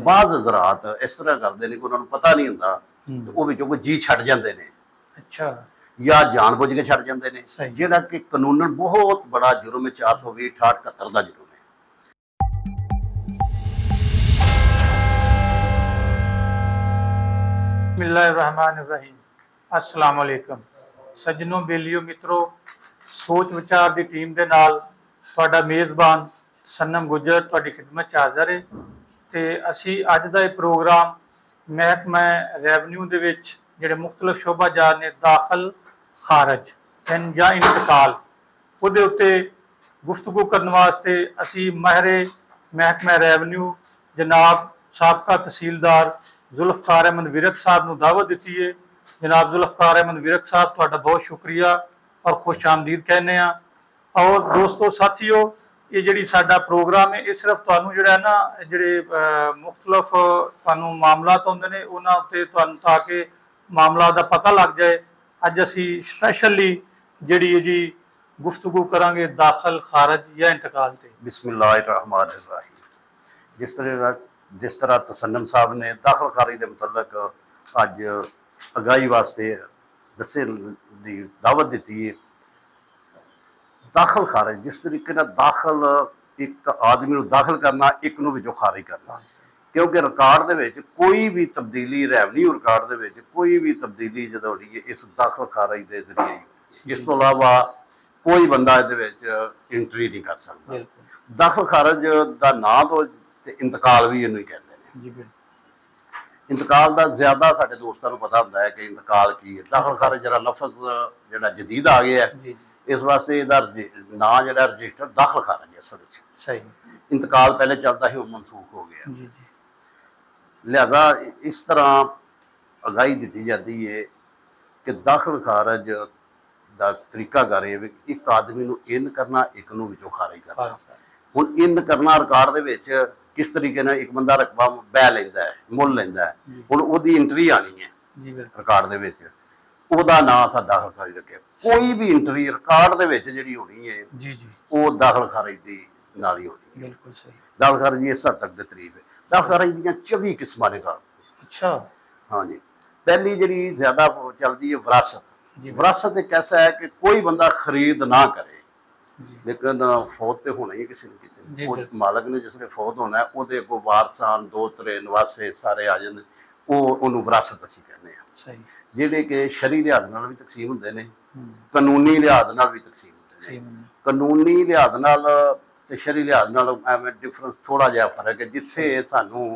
ਬਾਜ਼ ਜ਼ਰਾਤ ਇਸ ਤਰ੍ਹਾਂ ਕਰਦੇ ਨੇ ਕਿ ਉਹਨਾਂ ਨੂੰ ਪਤਾ ਨਹੀਂ ਹੁੰਦਾ ਤੇ ਉਹ ਵਿੱਚੋਂ ਕੋਈ ਜੀ ਛੱਡ ਜਾਂਦੇ ਨੇ। ਅੱਛਾ। ਜਾਂ ਜਾਣਬੁੱਝ ਕੇ ਛੱਡ ਜਾਂਦੇ ਨੇ, ਸਹੀ। ਜਿਹੜਾ ਕਿ ਕਾਨੂੰਨਨ ਬਹੁਤ ਬੜਾ ਜੁਰਮ ਹੈ, 420 68 71 ਦਾ ਜੁਰਮ ਹੈ। ਬਿਸमिल्लाहिर्रहमानिर्रहीम। अस्सलाम वालेकुम सज्जनों, बेलियो मित्रों, सोच विचार की टीम के नाल तुहाडा मेज़बान सनम गुजर तुहाडी खिदमत च हाज़र है। तो असी अज का प्रोग्राम महकमा रैवन्यू दे विच जिहड़े मुख्तलिफ शोबाजार ने दाखल खारज या इंतकाल उहदे उत्ते गुफ्तगू करने वास्ते असी माहिर महकमा रैवन्यू जनाब साबका तहसीलदार जुल्फकार अहमद विरक साहब को दावत दी है। जनाब जुल्फकार अहमद विरक साहब तुहाडा बहुत शुक्रिया और खुश आमदीद कहने। और दोस्तों साथियों, ये जिहड़ी साडा प्रोग्राम है ये सिर्फ तुहानूं जिहड़ा ना जिहड़े मुख्तलिफ तुहानूं मामलात होंदे ने उन्हां उत्ते तुहानूं ताकि मामला का पता लग जाए, अज असी स्पैशली जिहड़ी है जी गुफ्तगू करांगे दाखल खारज या इंतकाल ते। बिस्मिल्लाहिर्रहमानिर्रहीम। जिस तरह तसन्नम साहब ने दाखल खारज के मुतलक अज आगाही वास्ते दसे दी दावत दी है। दाखल खारज जिस तरीके दाखल एक आदमी को दाखल करना, एक नूं विचों खारिज करना, क्योंकि रिकॉर्ड दे विच कोई भी तब्दीली रैवन्यू रिकॉर्ड दे विच कोई भी तब्दीली जदों होनी है इस दाखल खारज के जरिए, इस तो इलावा कोई बंदा इहदे एंट्री नहीं कर सकता। दाखल खारज का नाम तो इंतकाल भी इनू ही कहते हैं। इंतकाल का ज्यादा साडे दोस्तों को पता होंदा है कि इंतकाल की है। दाखल खारज जरा लफज जिहड़ा जदीद आ गया है, इस वास्ते इहदा नाम जिहड़ा रजिस्टर दाखल खारज है। असल सही इंतकाल पहले चलता ही, मनसूख हो गया। लिहाजा इस तरह आगाही दी जाती है कि दाखल खारज का तरीकाकार है एक आदमी को इन करना, एक नूं विचों खारिज करना। हुण इन करना रिकॉर्ड दे विच किस तरीके ने एक बंदा रकबा बै लैंदा है, मुल लैंदा है, हुण ओहदी एंट्री आनी है रिकॉर्ड दे विच, ओहदा नाम असां दाखल खारज रखिया। कोई भी एंट्री रिकॉर्ड दे विच जिहड़ी होनी है वो दाखल खारज दी नाल ही होनी है। बिल्कुल सही। दाखल खारज इस हद तक दे तरीफ है। दाखल खारज दीयां 24 किस्मां ने। अच्छा। हाँ जी। पहली जिहड़ी ज्यादा चलती है विरासत। विरासत एक ऐसा है कि कोई बंदा खरीद ना करे, लेकिन फौत तो होना ही किसी न किसी मालक ने जिसने फौत होना है वो को वारसान दोतरे नवासे सारे आ जाते, वो विरासत असीं कहने हैं। जिहड़े कि शरी लिहाज नाल भी तकसीम हुंदे ने, कानूनी लिहाज नाल भी तकसीम हुंदे ने। कानूनी लिहाज नाल ते शरी लिहाज नाल एवें डिफरेंस थोड़ा जिहा फर्क है। जिथे सानूं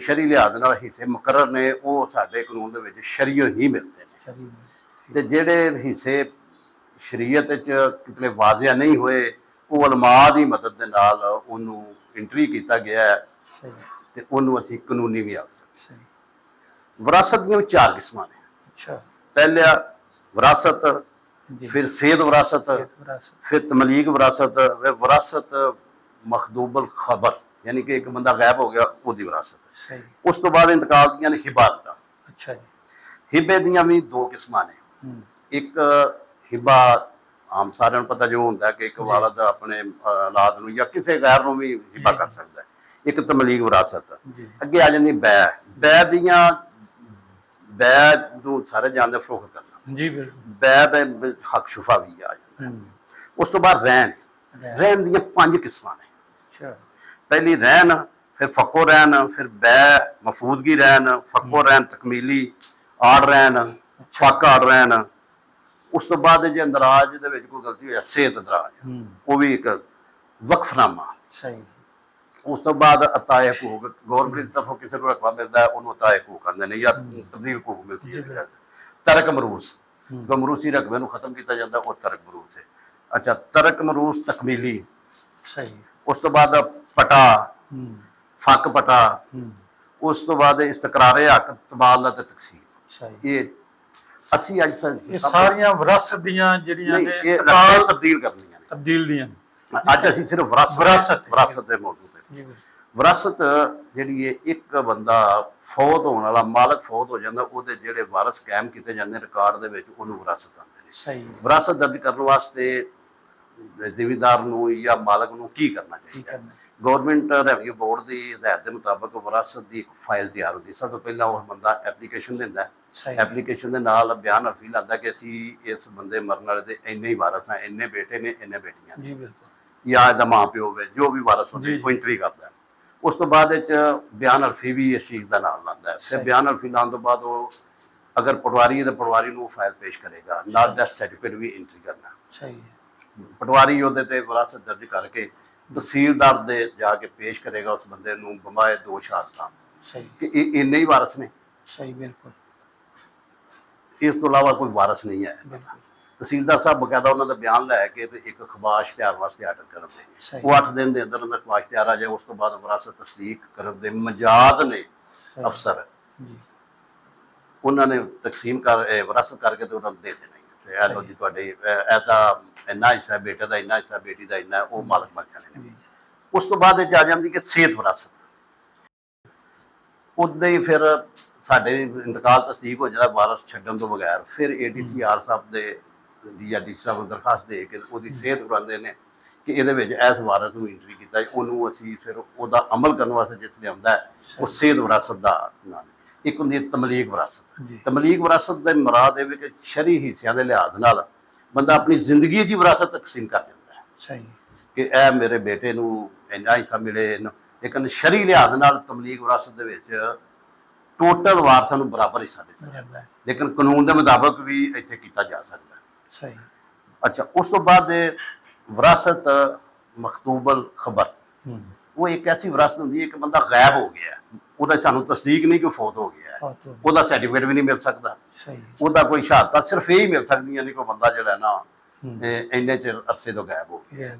शरी लिहाज नाल हिस्से मुकर्रर ने वो साडे कानून दे विच शरीओ ही मिलते हैं, ते जिहड़े हिस्से शरीयत कितने वाजिया नहीं हुए वो उलमा की मदद के नाल उन्होंने एंट्री किया गया है, तो उन्होंने असीं कानूनी भी आख सकते हैं। विरासत दी 4 किस्मां ने। अच्छा। पहला विरासत, फिर सेहत विरासत, फिर तमलीग विरासत, विरासत मखदूबल खबर यानी कि एक बंदा गायब हो गया वो विरासत। उस तो बाद इंतकाल दियां ने हिबात। अच्छा जी। हिबे दियां भी 2 किस्मां ने। एक हिबा आम सारे पता जो होंगे कि एक वालद अपने औलाद नूं या किसी गैर नूं भी हिबा कर सकता है। एक तमलीग विरासत। अगे आ जाती बै। बै दियां बै नूं सारे जानते फरोख्त करना जी। बै दे हक शुफा भी आ जाता है। उस तो बाद रैन। रैन दियां 5 किस्मां ने। अच्छा। पहली रैन, फिर फको रैन, फिर बै मफूजगी रैन, फको रैन तकमीली, आड़ रैन, फक आड़ रैन। उस तो बाद जो अंदराज दे विच कोई गलती हो सेहत अंदराज वो भी एक वक्फनामा। सही। उस तो बाद अताए हकूक, गौरमेंट की तरफों किसी को रकबा मिलता है उन्होंने अताए हकूक आते हैं या तब्दील हकूक मिलती है। तरक मरूस, मरूसी रकबे को खत्म किया जाता है वो तरक मरूस है। अच्छा। तरक मरूस तकमीली। सही। उस तो बाद पटा, फक पटा, उस तो बाद इस्तकरारे हक, तबादला ते तकसीम। ये असी अज सारियां विरासत दियां जिहड़ियां ने तब्दील करनियां ने। तब्दील दियां अज असी सिर्फ विरासत दे मौजूद है। विरासत जिहड़ी है एक बंदा फौत होने वाला मालक फौत हो जाता उहदे जिहड़े वारस कायम किए जाते रिकॉर्ड दे विच उहनूं विरासत आंदे ने। सही। विरासत दर्ज करने वास्ते जिमीदार नूं या मालक नूं की करना चाहिए? ਗਵਰਨਮੈਂਟ ਰੈਵਨਿਊ ਬੋਰਡ ਦੀ ਹਦਾਇਤ ਦੇ ਮੁਤਾਬਕ ਵਿਰਾਸਤ ਦੀ ਇੱਕ ਫਾਈਲ ਤਿਆਰ ਹੁੰਦੀ। ਸਭ ਤੋਂ ਪਹਿਲਾਂ ਉਹ ਬੰਦਾ ਐਪਲੀਕੇਸ਼ਨ ਦਿੰਦਾ। ਸਹੀ ਐਪਲੀਕੇਸ਼ਨ ਦੇ ਨਾਲ ਬਿਆਨ ਹਲਫੀ ਲਾਉਂਦਾ ਕਿ ਅਸੀਂ ਇਸ ਬੰਦੇ ਮਰਨ ਵਾਲੇ ਦੇ ਇੰਨੇ ਹੀ ਵਾਰਸ ਹਾਂ, ਇੰਨੇ ਬੇਟੇ ਨੇ, ਇੰਨੇ ਬੇਟੀਆਂ ਨੇ, ਜੀ ਬਿਲਕੁਲ ਜਾਂ ਇਹਦਾ ਮਾਂ ਪਿਓ ਹੋਵੇ, ਜੋ ਵੀ ਵਾਰਸ ਜੀ, ਹੁੰਦੇ ਜੀ। ਉਹ ਐਂਟਰੀ ਕਰਦਾ। ਉਸ ਤੋਂ ਬਾਅਦ ਵਿੱਚ ਬਿਆਨ ਹਲਫੀ ਵੀ ਇਸ ਚੀਜ਼ ਦਾ ਨਾਲ ਲਾਉਂਦਾ ਹੈ। ਫਿਰ ਸਹੀ। ਬਿਆਨ ਹਲਫੀ ਲਾਉਣ ਤੋਂ ਬਾਅਦ ਉਹ ਅਗਰ ਪਟਵਾਰੀ ਹੈ ਤਾਂ ਪਟਵਾਰੀ ਨੂੰ ਫਾਈਲ ਪੇਸ਼ ਕਰੇਗਾ, ਨਾਲ ਡੈਥ ਸਰਟੀਫਿਕੇਟ ਵੀ ਐਂਟਰੀ ਕਰਨਾ। ਸਹੀ ਹੈ। ਪਟਵਾਰੀ ਉਹਦੇ ਤੇ ਵਿਰਾਸਤ ਦਰਜ ਕਰਕੇ ਤਹਿਸੀਲਦਾਰ ਦੇ ਜਾ ਕੇ ਪੇਸ਼ ਕਰੇਗਾ ਉਸ ਬੰਦੇ ਨੂੰ ਬਮਾਏ ਦੋ ਸ਼ਹਾਦਤਾਂ ਸਹੀ ਕਿ ਇਹ ਇੰਨੇ ਹੀ ਵਾਰਸ ਨੇ, ਸਹੀ ਬਿਲਕੁਲ ਇਸ ਤੋਂ ਇਲਾਵਾ ਕੋਈ ਵਾਰਸ ਨਹੀਂ ਹੈ। ਬਿਲਕੁਲ ਤਹਿਸੀਲਦਾਰ ਸਾਹਿਬ ਬਕਾਇਦਾ ਉਹਨਾਂ ਦਾ ਬਿਆਨ ਲੈ ਕੇ ਤੇ ਇੱਕ ਖਵਾਸ਼ ਇਸ਼ਤਿਹਾਰ ਵਾਸਤੇ ਆਰਡਰ ਕਰਨ ਦੇ, ਸਹੀ ਉਹ 8 ਦਿਨ ਦੇ ਅੰਦਰ ਅੰਦਰ ਖਵਾਸ਼ ਇਸ਼ਤਿਹਾਰ ਆ ਜਾਏ। ਉਸ ਤੋਂ ਬਾਅਦ ਵਿਰਾਸਤ ਤਸਦੀਕ ਕਰਨ ਦੇ ਮਜਾਜ਼ ਨੇ ਸਹੀ। ਅਫਸਰ, ਜੀ ਉਹਨਾਂ ਨੇ ਤਕਸੀਮ ਕਰ ਵਿਰਾਸਤ ਕਰਕੇ ਤੇ ਉਹਨਾਂ ਨੂੰ ਦੇ ਦੇਣੀ ਤੇ ਇਹ ਲਓ ਸਹੀ। ਜੀ ਤੁਹਾਡੇ ਇਹ ਤਾਂ ਇੰਨਾ ਹਿੱਸਾ ਬੇਟੇ ਦਾ, ਇੰਨਾ ਹਿੱਸਾ ਬੇਟੀ ਦਾ, ਇੰਨਾ ਉਹ ਮਾਲਕ ਬਣ ਜਾਣੇ ਨੇ। ਜੀ ਉਸ ਤੋਂ ਬਾਅਦ ਇਹ ਆ ਜਾਂਦੀ ਕਿ ਸਿਹਤ ਵਿਰਾਸਤ। ਉਦਾਂ ਹੀ ਫਿਰ ਸਾਡੇ ਇੰਤਕਾਲ ਤਸਦੀਕ ਹੋ ਜਾਂਦਾ ਵਾਰਸ ਛੱਡਣ ਤੋਂ ਬਗੈਰ, ਫਿਰ ADCR ਸਾਹਿਬ ਦੇ ਡੀ ਸਾਹਿਬ ਨੂੰ ਦਰਖਾਸਤ ਦੇ ਕੇ ਉਹਦੀ ਸਿਹਤ ਕਰਾਉਂਦੇ ਨੇ ਕਿ ਇਹਦੇ ਵਿੱਚ ਇਸ ਵਾਰਸ ਨੂੰ ਐਂਟਰੀ ਕੀਤਾ ਹੈ, ਉਹਨੂੰ ਅਸੀਂ ਫਿਰ ਉਹਦਾ ਅਮਲ ਕਰਨ ਵਾਸਤੇ ਜਿਸ ਨੇ ਆਉਂਦਾ ਹੈ ਉਹ ਸਿਹਤ ਵਿਰਾਸਤ ਦਾ ਨਾਮ। ਇੱਕ ਹੁੰਦੀ ਹੈ ਤਮਲੀਗ ਵਿਰਾਸਤ। ਜੀ ਤਮਲੀਗ ਵਿਰਾਸਤ ਦੇ ਮੁਰਾਦ ਦੇ ਵਿੱਚ ਸ਼ਰਈ ਹਿੱਸਿਆਂ ਦੇ ਲਿਹਾਜ਼ ਨਾਲ ਬੰਦਾ ਆਪਣੀ ਜ਼ਿੰਦਗੀ ਦੀ ਵਿਰਾਸਤ ਤਕਸੀਮ ਕਰ ਦਿੰਦਾ ਹੈ ਸਹੀ ਕਿ ਇਹ ਮੇਰੇ ਬੇਟੇ ਨੂੰ ਇੰਨਾ ਹਿੱਸਾ ਮਿਲੇ। ਲੇਕਿਨ ਸ਼ਰਈ ਲਿਹਾਜ਼ ਨਾਲ ਤਮਲੀਗ ਵਿਰਾਸਤ ਦੇ ਵਿੱਚ ਟੋਟਲ ਵਾਰਸਾਂ ਨੂੰ ਬਰਾਬਰ ਹਿੱਸਾ ਦਿੱਤਾ ਜਾਂਦਾ ਹੈ, ਲੇਕਿਨ ਕਾਨੂੰਨ ਦੇ ਮੁਤਾਬਕ ਵੀ ਇੱਥੇ ਕੀਤਾ ਜਾ ਸਕਦਾ ਹੈ। ਸਹੀ ਅੱਛਾ, ਉਸ ਤੋਂ ਬਾਅਦ ਵਿਰਾਸਤ ਮਖਤੂਬਲ ਖਬਰ। ਹੂੰ ਉਹ ਇੱਕ ਐਸੀ ਵਿਰਾਸਤ ਹੁੰਦੀ ਹੈ ਕਿ ਬੰਦਾ ਗਾਇਬ ਹੋ ਗਿਆ, ਉਹਦਾ ਸਾਨੂੰ ਤਸਦੀਕ ਨਹੀਂ ਕਿ ਫੌਤ ਹੋ ਗਿਆ ਹੈ, ਫਾਤੂ ਉਹਦਾ ਸਰਟੀਫਿਕੇਟ ਵੀ ਨਹੀਂ ਮਿਲ ਸਕਦਾ, ਸਹੀ ਉਹਦਾ ਕੋਈ ਸ਼ਹਾਦਤਾਂ ਸਿਰਫ ਇਹ ਹੀ ਮਿਲ ਸਕਦੀਆਂ ਨੇ ਕਿ ਉਹ ਬੰਦਾ ਜਿਹੜਾ ਨਾ ਹੂੰ ਇੰਨੇ ਚਿਰ ਅਰਸੇ ਤੋਂ ਗਾਇਬ ਹੋ ਗਿਆ। ਇਹ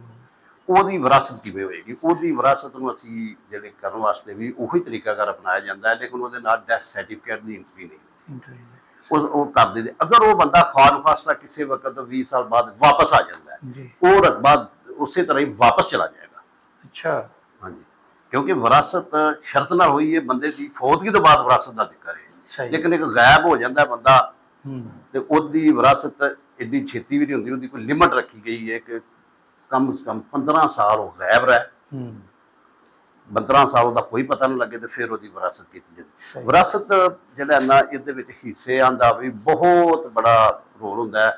ਉਹਦੀ ਵਿਰਾਸਤ ਕਿਵੇਂ ਹੋਏਗੀ? ਉਹਦੀ ਵਿਰਾਸਤ ਨੂੰ ਅਸੀਂ ਜਿਹੜੇ ਕਰਨ ਵਾਸਤੇ ਵੀ ਉਹੀ ਤਰੀਕਾਕਾਰ ਅਪਣਾਇਆ ਜਾਂਦਾ ਹੈ, ਲੇਕਿਨ ਉਹਦੇ ਨਾਲ ਡੈਥ ਸਰਟੀਫਿਕੇਟ ਦੀ ਐਂਟਰੀ ਨਹੀਂ। ਇੰਟਰਵਿਊ ਉਹ ਕਰ ਦਿੰਦੇ। ਅਗਰ ਉਹ ਬੰਦਾ ਖਾਨ ਫਾਸਲਾ ਕਿਸੇ ਵਕਤ 20 ਸਾਲ ਬਾਅਦ ਵਾਪਸ ਆ ਜਾਂਦਾ ਹੈ, ਜੀ ਉਹ ਰਕਬਾ ਉਸੇ ਤਰ੍ਹਾਂ ਹੀ ਵਾਪਸ ਚਲਾ ਜਾਏਗਾ। ਅੱਛਾ ਹਾਂਜੀ, ਕਿਉਂਕਿ ਵਿਰਾਸਤ ਸ਼ਰਤ ਨਾਲ ਹੋਈ ਹੈ, ਬੰਦੇ ਦੀ ਫੌਤਗੀ ਤੋਂ ਬਾਅਦ ਵਿਰਾਸਤ ਦਾ ਜ਼ਿਕਰ ਹੈ। ਸਹੀ ਲੇਕਿਨ ਇੱਕ ਗਾਇਬ ਹੋ ਜਾਂਦਾ ਬੰਦਾ ਹੂੰ ਤੇ ਉਹਦੀ ਵਿਰਾਸਤ ਐਡੀ ਛੇਤੀ ਵੀ ਨਹੀਂ ਹੁੰਦੀ। ਉਹਦੀ ਕੋਈ ਲਿਮਟ ਰੱਖੀ ਗਈ ਹੈ ਕਿ ਕਮ ਸੇ ਕਮ 15 ਸਾਲ ਉਹ ਗਾਇਬ ਰਹੇ, ਹੂੰ 15 ਸਾਲ ਉਹਦਾ ਕੋਈ ਪਤਾ ਨਹੀਂ ਲੱਗੇ ਤੇ ਫਿਰ ਉਹਦੀ ਵਿਰਾਸਤ ਕੀਤੀ ਜਾਂਦੀ। ਸਹੀ ਵਿਰਾਸਤ ਜਿਹੜਾ ਨਾ ਇਹਦੇ ਵਿੱਚ ਹਿੱਸਿਆਂ ਦਾ ਵੀ ਬਹੁਤ ਬੜਾ ਰੋਲ ਹੁੰਦਾ ਹੈ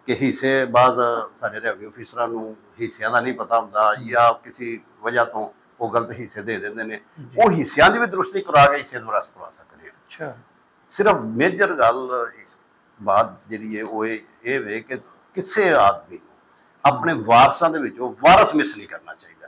ਕਿ ਹਿੱਸੇ ਬਾਅਦ ਸਾਡੇ ਰੈਵਨਿਊ ਅਫੀਸਰਾਂ ਨੂੰ ਹਿੱਸਿਆਂ ਦਾ ਨਹੀਂ ਪਤਾ ਹੁੰਦਾ ਜਾਂ ਕਿਸੇ ਵਜ੍ਹਾ ਤੋਂ ਉਹ ਗਲਤ ਹਿੱਸੇ ਦੇ ਦਿੰਦੇ ਨੇ। ਜੀ। ਉਹ ਹਿੱਸਿਆਂ ਦੀ ਵੀ ਦਰੁਸਤੀ ਕਰਾ ਕੇ ਹਿੱਸੇ ਦੀ ਵਿਰਾਸਤ ਕਰਵਾ ਸਕਦੇ ਆ। ਅੱਛਾ ਸਿਰਫ ਮੇਜਰ ਗੱਲ ਬਾਤ ਜਿਹੜੀ ਹੈ ਉਹ ਇਹ ਵੇ ਕਿ ਕਿਸੇ ਆਦਮੀ ਨੂੰ ਆਪਣੇ ਵਾਰਸਾਂ ਦੇ ਵਿੱਚੋਂ ਵਾਰਸ ਮਿਸ ਨਹੀਂ ਕਰਨਾ ਚਾਹੀਦਾ।